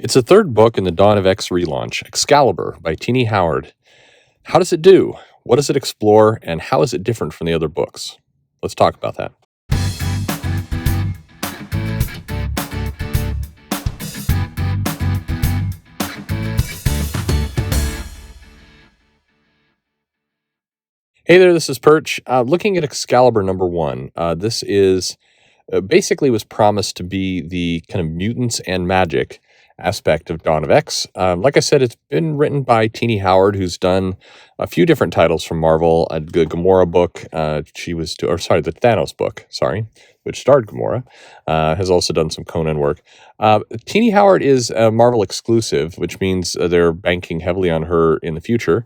It's the third book in the Dawn of X relaunch, Excalibur by Tini Howard. How does it do? What does it explore? And how is it different from the other books? Let's talk about that. Hey there, this is Perch. Looking at Excalibur number 1, this is basically was promised to be the kind of mutants and magic aspect of Dawn of X. Like I said, it's been written by Tini Howard, who's done a few different titles from Marvel. The Gamora book, the Thanos book, which starred Gamora, has also done some Conan work. Tini Howard is a Marvel exclusive, which means they're banking heavily on her in the future.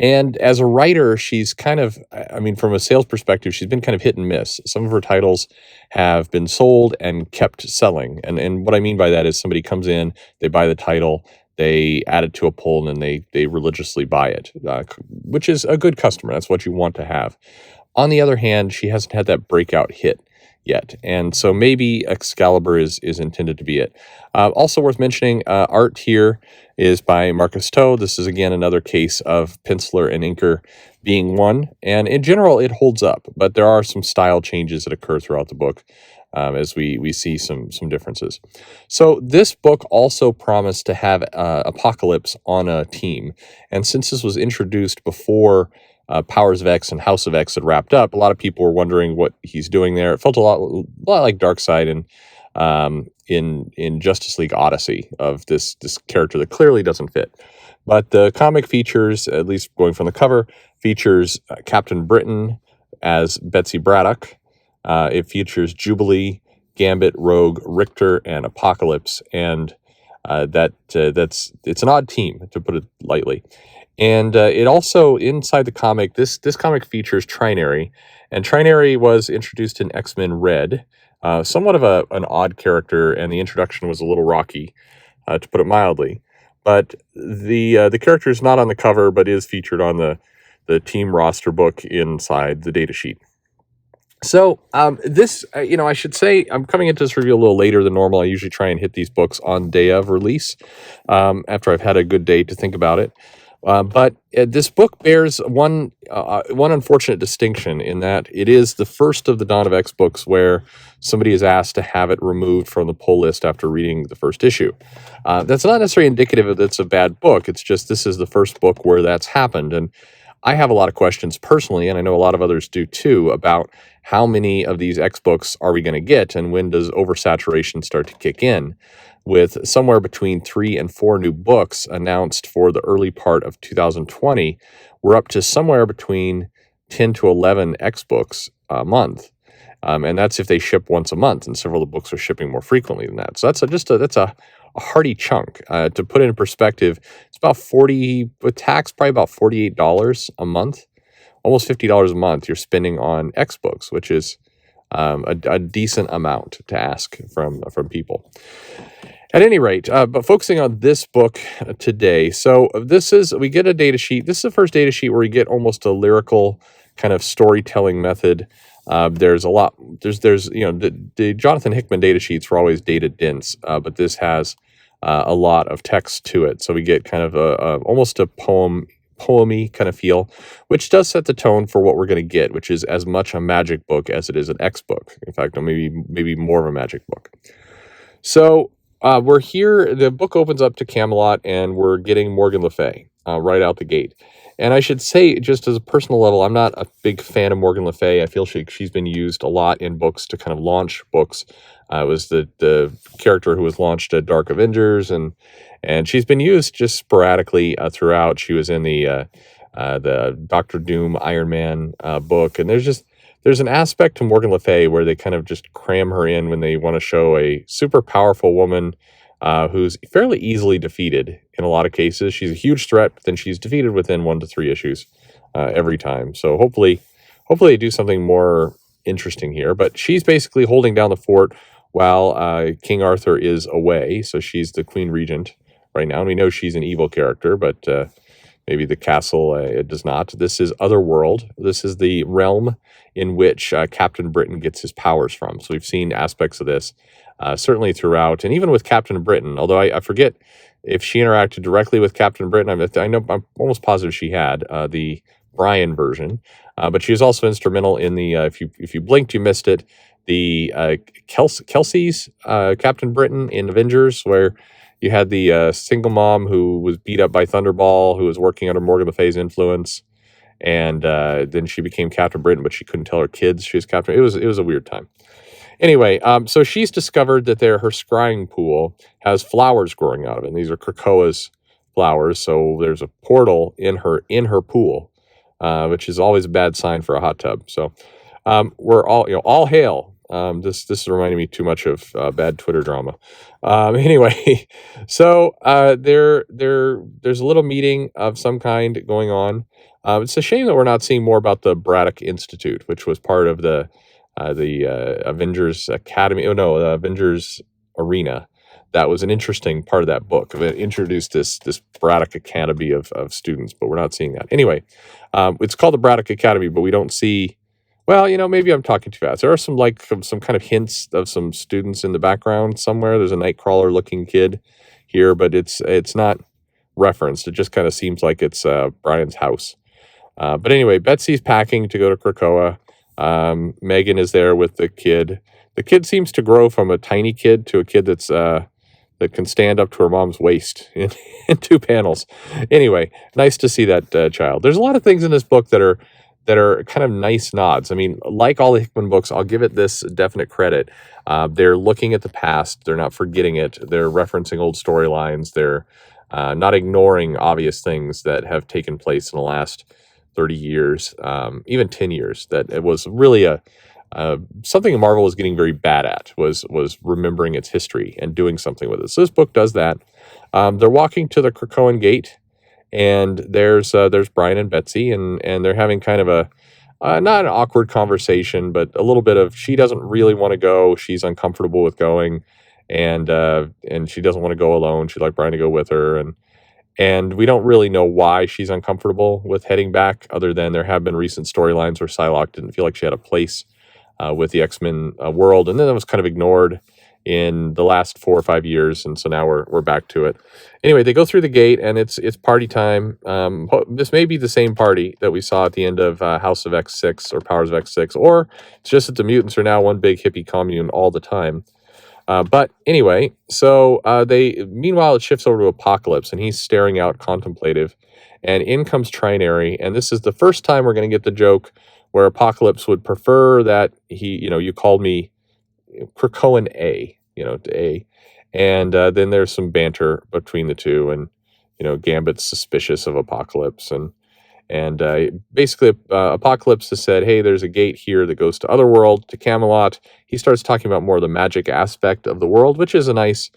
And as a writer, she's kind of, from a sales perspective, she's been kind of hit and miss. Some of her titles have been sold and kept selling. And what I mean by that is somebody comes in, they buy the title, they add it to a pull, and then they religiously buy it, which is a good customer. That's what you want to have. On the other hand, she hasn't had that breakout hit yet. And so maybe Excalibur is intended to be it. Also worth mentioning, art here is by Marcus Toe. This is, again, another case of penciler and inker being one. And in general, it holds up. But there are some style changes that occur throughout the book as we see some differences. So this book also promised to have Apocalypse on a team. And since this was introduced before Powers of X and House of X had wrapped up, a lot of people were wondering what he's doing there. It felt a lot like Darkseid and in Justice League Odyssey, of this character that clearly doesn't fit. But the comic features, at least going from the cover, features Captain Britain as Betsy Bradock. It features Jubilee, Gambit, Rogue, Rictor, and Apocalypse, and it's an odd team, to put it lightly. And it also, inside the comic, this comic features Trinary, and Trinary was introduced in X-Men Red. Somewhat of an odd character, and the introduction was a little rocky, to put it mildly. But the character is not on the cover, but is featured on the team roster book inside the datasheet. So this, I should say, I'm coming into this review a little later than normal. I usually try and hit these books on day of release, after I've had a good day to think about it. But this book bears one unfortunate distinction, in that it is the first of the Dawn of X books where somebody is asked to have it removed from the pull list after reading the first issue. That's not necessarily indicative that it's a bad book. It's just this is the first book where that's happened. And I have a lot of questions personally, and I know a lot of others do too, about how many of these X books are we going to get, and when does oversaturation start to kick in, with somewhere between 3 and 4 new books announced for the early part of 2020. We're up to somewhere between 10 to 11 X books a month. And that's if they ship once a month, and several of the books are shipping more frequently than that. So that's a hearty chunk. To put it in perspective, it's about 40, with tax, probably about $48 a month, almost $50 a month you're spending on X books, which is a decent amount to ask from people. At any rate, but focusing on this book today. So we get a data sheet. This is the first data sheet where we get almost a lyrical kind of storytelling method. There's a lot, the Jonathan Hickman data sheets were always data dense, but this has a lot of text to it. So we get kind of almost a poem-y kind of feel, which does set the tone for what we're going to get, which is as much a magic book as it is an X book. In fact, maybe more of a magic book. So we're here, the book opens up to Camelot, and we're getting Morgan Le Fay right out the gate. And I should say, just as a personal level, I'm not a big fan of Morgan Le Fay. I feel she's been used a lot in books to kind of launch books. It was the character who was launched at Dark Avengers, and she's been used just sporadically throughout. She was in the Doctor Doom Iron Man book, and there's an aspect to Morgan Le Fay where they kind of just cram her in when they want to show a super powerful woman who's fairly easily defeated in a lot of cases. She's a huge threat, but then she's defeated within 1 to 3 issues every time. So hopefully they do something more interesting here. But she's basically holding down the fort while King Arthur is away. So she's the Queen Regent right now. And we know she's an evil character, but maybe the castle. It does not. This is Otherworld. This is the realm in which Captain Britain gets his powers from. So we've seen aspects of this certainly throughout, and even with Captain Britain. Although I forget if she interacted directly with Captain Britain. I'm almost positive she had the Brian version, but she was also instrumental in the if you blinked, you missed it. The Kelsey's Captain Britain in Avengers, where you had the single mom who was beat up by Thunderball, who was working under Morgan Le Fay's influence, and then she became Captain Britain, but she couldn't tell her kids she was Captain. It was a weird time. Anyway, so she's discovered that her scrying pool has flowers growing out of it. And these are Krakoa's flowers, so there's a portal in her pool, which is always a bad sign for a hot tub. So we're all hail. This is reminding me too much of bad Twitter drama. Anyway, so there's a little meeting of some kind going on. It's a shame that we're not seeing more about the Bradock Institute, which was part of the Avengers Academy. Oh no, Avengers Arena. That was an interesting part of that book. It introduced this Bradock Academy of students, but we're not seeing that. Anyway, it's called the Bradock Academy, but we don't see. Well, maybe I'm talking too fast. There are some kind of hints of some students in the background somewhere. There's a Nightcrawler looking kid here, but it's not referenced. It just kind of seems like it's Brian's house. But anyway, Betsy's packing to go to Krakoa. Megan is there with the kid. The kid seems to grow from a tiny kid to a kid that can stand up to her mom's waist in 2 panels. Anyway, nice to see that child. There's a lot of things in this book that are kind of nice nods. I mean, like all the Hickman books, I'll give it this definite credit. They're looking at the past. They're not forgetting it. They're referencing old storylines. They're not ignoring obvious things that have taken place in the last 30 years, even 10 years. That it was really something Marvel was getting very bad at, was remembering its history and doing something with it. So this book does that. They're walking to the Krakoan gate, and there's Brian and Betsy, and they're having kind of a not an awkward conversation, but a little bit of, she doesn't really want to go. She's uncomfortable with going, and she doesn't want to go alone. She'd like Brian to go with her, and we don't really know why she's uncomfortable with heading back, other than there have been recent storylines where Psylocke didn't feel like she had a place with the X-Men world, and then that was kind of ignored in the last 4 or 5 years, and so now we're back to it. Anyway, they go through the gate, and it's party time. This may be the same party that we saw at the end of House of X6 or Powers of X6, or it's just that the mutants are now one big hippie commune all the time. But anyway, so meanwhile it shifts over to Apocalypse, and he's staring out contemplative, and in comes Trinary, and this is the first time we're going to get the joke where Apocalypse would prefer that you called me Krakoan A, to A. And then there's some banter between the two, and Gambit's suspicious of Apocalypse, and basically Apocalypse has said, hey, there's a gate here that goes to Otherworld, to Camelot. He starts talking about more of the magic aspect of the world, which is a nice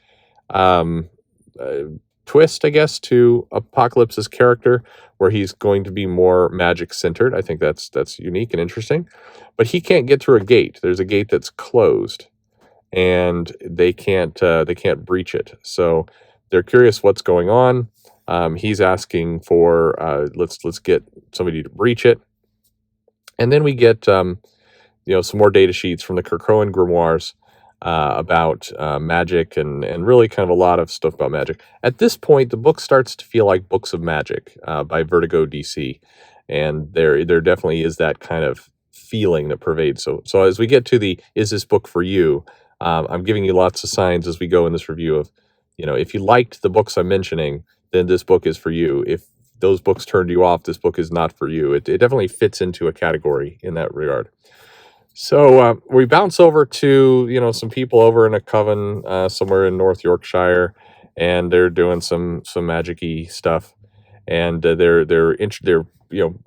twist, I guess, to Apocalypse's character, where he's going to be more magic centered. I think that's unique and interesting. But he can't get through a gate. There's a gate that's closed, and they can't breach it. So they're curious what's going on. He's asking for let's get somebody to breach it, and then we get some more data sheets from the Krakoan grimoires about magic and really kind of a lot of stuff about magic. At this point, the book starts to feel like books of magic by Vertigo DC, and there definitely is that kind of feeling that pervades. So as we get to the is this book for you, I'm giving you lots of signs as we go in this review of if you liked the books I'm mentioning, then this book is for you. If those books turned you off, this book is not for you. It definitely fits into a category in that regard. So we bounce over to some people over in a coven somewhere in North Yorkshire, and they're doing some magic-y stuff, and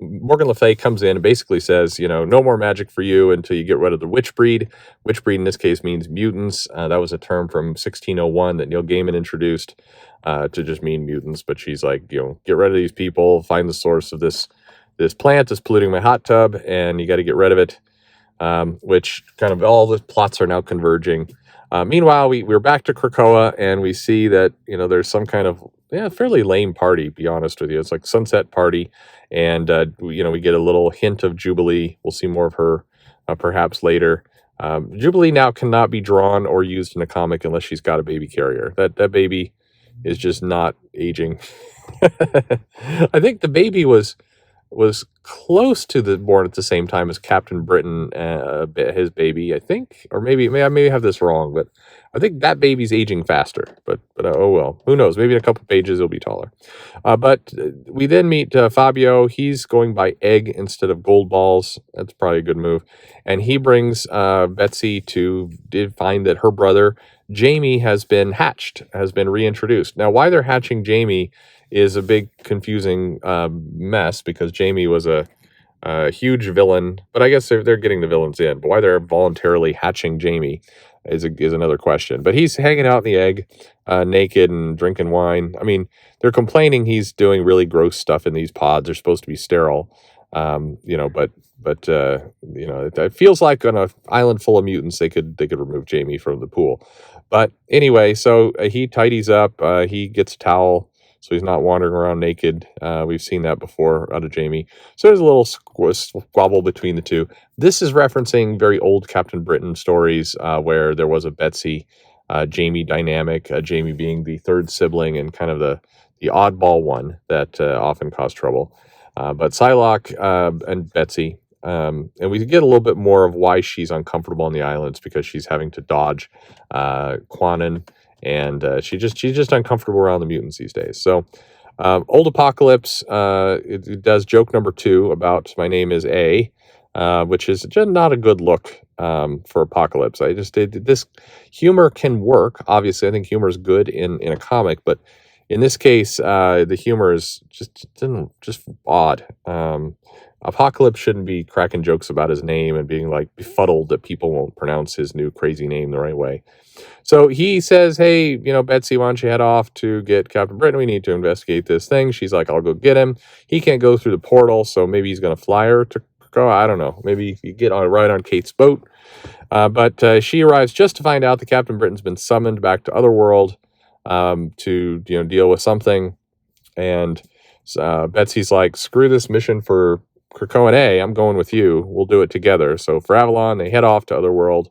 Morgan Le Fay comes in and basically says, no more magic for you until you get rid of the witch breed. Witch breed in this case means mutants. That was a term from 1601 that Neil Gaiman introduced to just mean mutants. But she's like, get rid of these people, find the source of this plant that's polluting my hot tub, and you got to get rid of it. Which kind of all the plots are now converging. Meanwhile, we're back to Krakoa, and we see that there's some kind of fairly lame party, be honest with you. It's like sunset party, and we get a little hint of Jubilee. We'll see more of her perhaps later. Jubilee now cannot be drawn or used in a comic unless she's got a baby carrier. That baby is just not aging. I think the baby was close to the born at the same time as Captain Britain, his baby, I think, or maybe I may have this wrong, but I think that baby's aging faster. But oh well, who knows? Maybe in a couple pages it'll be taller. But we then meet Fabio. He's going by egg instead of gold balls. That's probably a good move. And he brings Betsy to find that her brother Jamie has been hatched, has been reintroduced. Now, why they're hatching Jamie is a big confusing mess, because Jamie was a huge villain, but I guess they're getting the villains in. But why they're voluntarily hatching Jamie is another question. But he's hanging out in the egg, naked and drinking wine. I mean, they're complaining he's doing really gross stuff in these pods. They're supposed to be sterile, but it feels like on an island full of mutants, they could remove Jamie from the pool. But anyway, so he tidies up. He gets a towel, so he's not wandering around naked. We've seen that before out of Jamie. So there's a little squabble between the two. This is referencing very old Captain Britain stories where there was a Betsy Jamie dynamic, Jamie being the third sibling and kind of the oddball one that often caused trouble. But Psylocke and Betsy, and we get a little bit more of why she's uncomfortable on the islands, because she's having to dodge Quanon, and she's just uncomfortable around the mutants these days. So Old Apocalypse, it does joke number 2 about my name is A, which is just not a good look for Apocalypse. This humor can work. Obviously, I think humor is good in a comic, but in this case, the humor is just odd. Apocalypse shouldn't be cracking jokes about his name and being like befuddled that people won't pronounce his new crazy name the right way. So he says, hey, Betsy, why don't you head off to get Captain Britain? We need to investigate this thing. She's like, I'll go get him. He can't go through the portal, so maybe he's going to fly her to Krakoa. I don't know. Maybe you get right on Kate's boat. But she arrives just to find out that Captain Britain's been summoned back to Otherworld to deal with something. And Betsy's like, screw this mission for Krakoa and A. I'm going with you. We'll do it together. So for Avalon, they head off to Otherworld.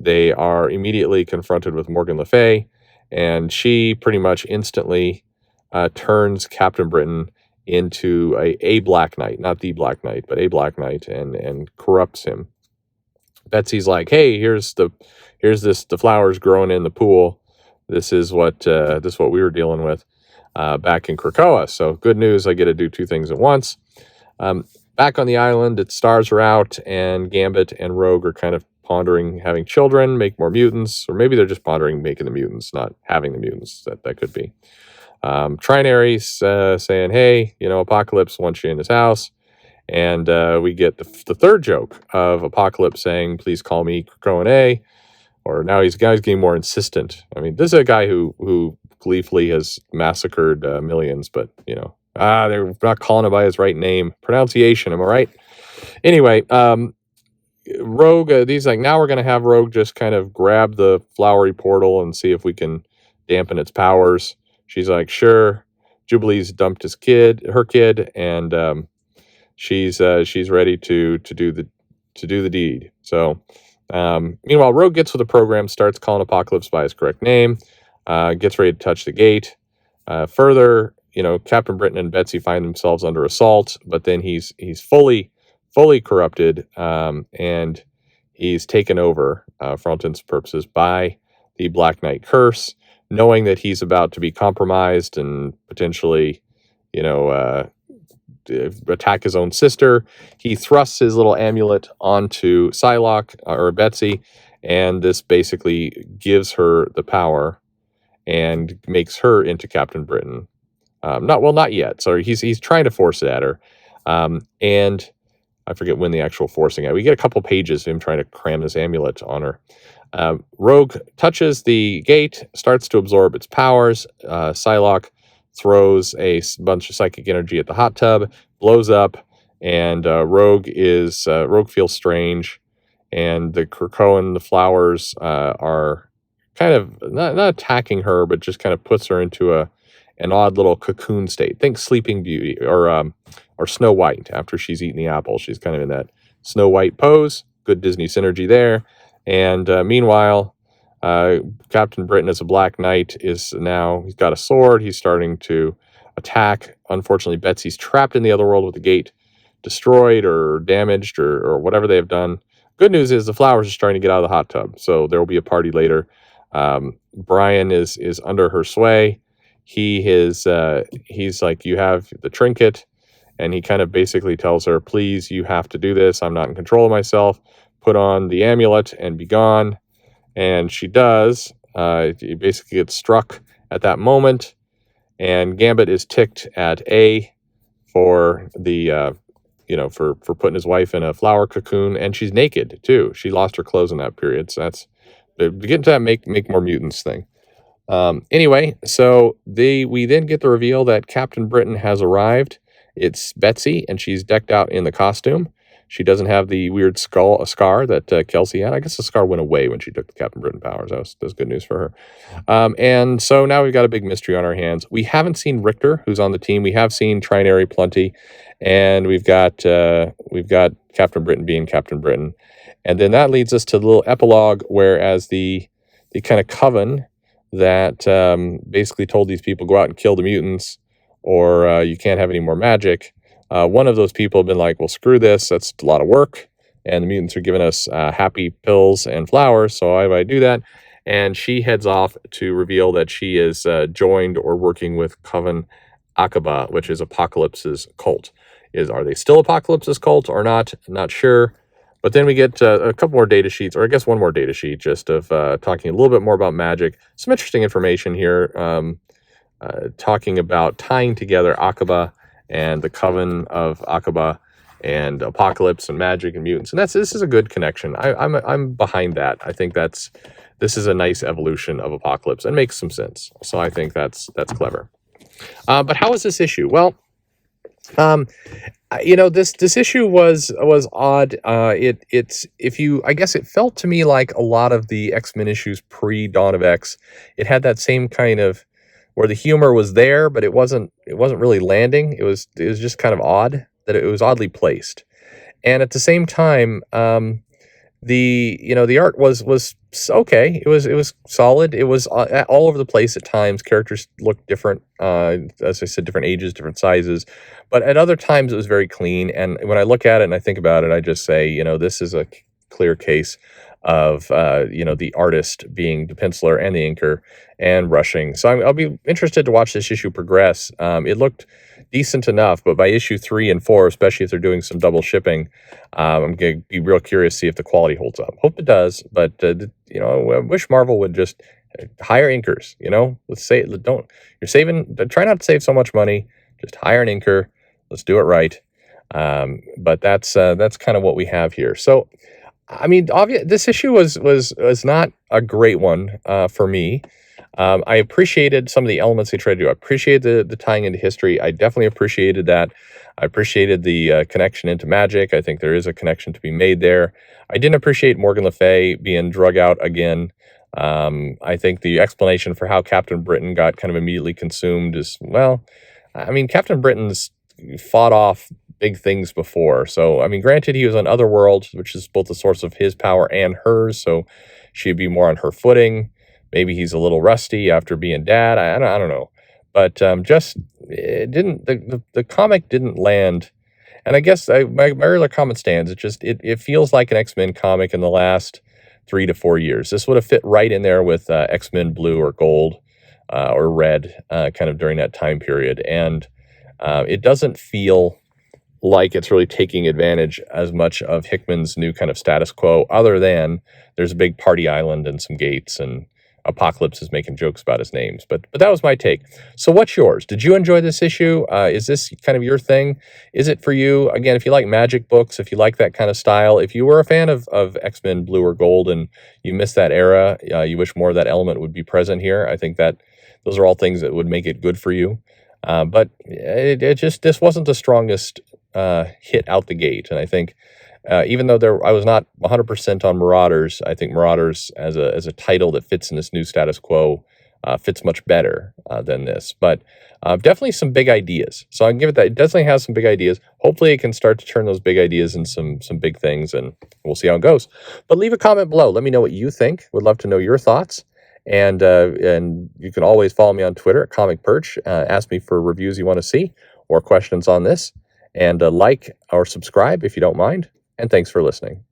They are immediately confronted with Morgan Le Fay, and she pretty much instantly turns Captain Britain into a Black Knight, not the Black Knight, but a Black Knight, and corrupts him. Betsy's like, hey, here's the flowers growing in the pool. This is what we were dealing with back in Krakoa. So good news, I get to do 2 things at once. Back on the island, its stars are out, and Gambit and Rogue are kind of pondering having children, make more mutants, or maybe they're just pondering making the mutants, not having the mutants. That could be. Trinary's saying, hey, Apocalypse wants you in his house. And we get the third joke of Apocalypse saying, please call me Krakoa A. Or now he's getting more insistent. I mean, this is a guy who gleefully has massacred millions, but, they're not calling him by his right name. Pronunciation, am I right? Anyway, Rogue, these like, now we're going to have Rogue just kind of grab the flowery portal and see if we can dampen its powers. She's like, sure. Jubilee's dumped her kid, and she's ready to do the deed. So meanwhile, Rogue gets with the program, starts calling Apocalypse by his correct name, gets ready to touch the gate. Further, Captain Britain and Betsy find themselves under assault, but then he's fully corrupted, and he's taken over for all intents and purposes by the Black Knight curse, knowing that he's about to be compromised and potentially, attack his own sister. He thrusts his little amulet onto Psylocke or Betsy, and this basically gives her the power and makes her into Captain Britain. Not yet. So he's trying to force it at her, and I forget when the actual forcing it. We get a couple pages of him trying to cram this amulet on her. Rogue touches the gate, starts to absorb its powers. Psylocke throws a bunch of psychic energy at the hot tub, blows up, and Rogue feels strange, and the Krakoan, the flowers, are kind of not attacking her, but just kind of puts her into an odd little cocoon state. Think Sleeping Beauty or Snow White after she's eaten the apple. She's kind of in that Snow White pose. Good Disney synergy there. And meanwhile, Captain Britain as a Black Knight he's got a sword. He's starting to attack. Unfortunately, Betsy's trapped in the Otherworld with the gate destroyed or damaged or whatever they have done. Good news is the flowers are starting to get out of the hot tub, so there will be a party later. Brian is under her sway. He's like, you have the trinket, and he kind of basically tells her, please, you have to do this. I'm not in control of myself. Put on the amulet and be gone. And she does. He basically gets struck at that moment, and Gambit is ticked at A for the for putting his wife in a flower cocoon, and she's naked too. She lost her clothes in that period, so that's get into that make more mutants thing. Anyway, so we then get the reveal that Captain Britain has arrived. It's Betsy, and she's decked out in the costume. She doesn't have the weird scar that Kelsey had. I guess the scar went away when she took the Captain Britain powers. That was good news for her. And so now we've got a big mystery on our hands. We haven't seen Rictor, who's on the team. We have seen Trinary plenty, and we've got Captain Britain being Captain Britain. And then that leads us to the little epilogue, whereas the kind of coven that basically told these people, go out and kill the mutants, or you can't have any more magic. One of those people have been like, well, screw this. That's a lot of work. And the mutants are giving us happy pills and flowers. So I do that. And she heads off to reveal that she is joined or working with Coven Aqaba, which is Apocalypse's cult. Are they still Apocalypse's cult or not? I'm not sure. But then we get a couple more data sheets, or I guess one more data sheet, just of talking a little bit more about magic. Some interesting information here, talking about tying together Aqaba and the Coven of Aqaba and Apocalypse and magic and mutants. And this is a good connection. I'm behind that. I think this is a nice evolution of Apocalypse and makes some sense. So I think that's clever. But how is this issue? Well, this issue was odd. I guess it felt to me like a lot of the X-Men issues pre Dawn of X. It had that same kind of where the humor was there, but it wasn't really landing. It was just kind of odd that it was oddly placed. And at the same time, the art was okay. It was solid. It was all over the place at times. Characters looked different, as I said, different ages, different sizes. But at other times, it was very clean. And when I look at it and I think about it, I just say, this is a clear case of the artist being the penciler and the inker and rushing. So I'll be interested to watch this issue progress. It looked decent enough, but by issue 3 and 4, especially if they're doing some double shipping, I'm going to be real curious to see if the quality holds up. Hope it does, but I wish Marvel would just hire inkers. Let's say try not to save so much money. Just hire an inker. Let's do it right. But that's kind of what we have here. So, I mean, this issue was not a great one for me. I appreciated some of the elements they tried to do. I appreciated the tying into history. I definitely appreciated that. I appreciated the connection into magic. I think there is a connection to be made there. I didn't appreciate Morgan Le Fay being drug out again. I think the explanation for how Captain Britain got kind of immediately consumed is, well, I mean, Captain Britain's fought off big things before. So, I mean, granted, he was on Otherworld, which is both the source of his power and hers, so she'd be more on her footing. Maybe he's a little rusty after being dad. I don't know. But it didn't, the comic didn't land. And I guess my earlier comment stands. It feels like an X-Men comic in the last 3 to 4 years. This would have fit right in there with X-Men Blue or Gold or Red kind of during that time period. And it doesn't feel like it's really taking advantage as much of Hickman's new kind of status quo, other than there's a big party island and some gates, and Apocalypse is making jokes about his names. But that was my take. So what's yours? Did you enjoy this issue? Is this kind of your thing? Is it for you? Again, if you like magic books, if you like that kind of style, if you were a fan of X-Men Blue or Gold and you missed that era, you wish more of that element would be present here. I think that those are all things that would make it good for you. But this wasn't the strongest hit out the gate. And I think even though I was not 100% on Marauders, I think Marauders as a title that fits in this new status quo fits much better than this. But definitely some big ideas. So I can give it that. It definitely has some big ideas. Hopefully it can start to turn those big ideas into some big things, and we'll see how it goes. But leave a comment below. Let me know what you think. Would love to know your thoughts. And you can always follow me on Twitter at Comic Perch. Ask me for reviews you want to see or questions on this. And like or subscribe if you don't mind. And thanks for listening.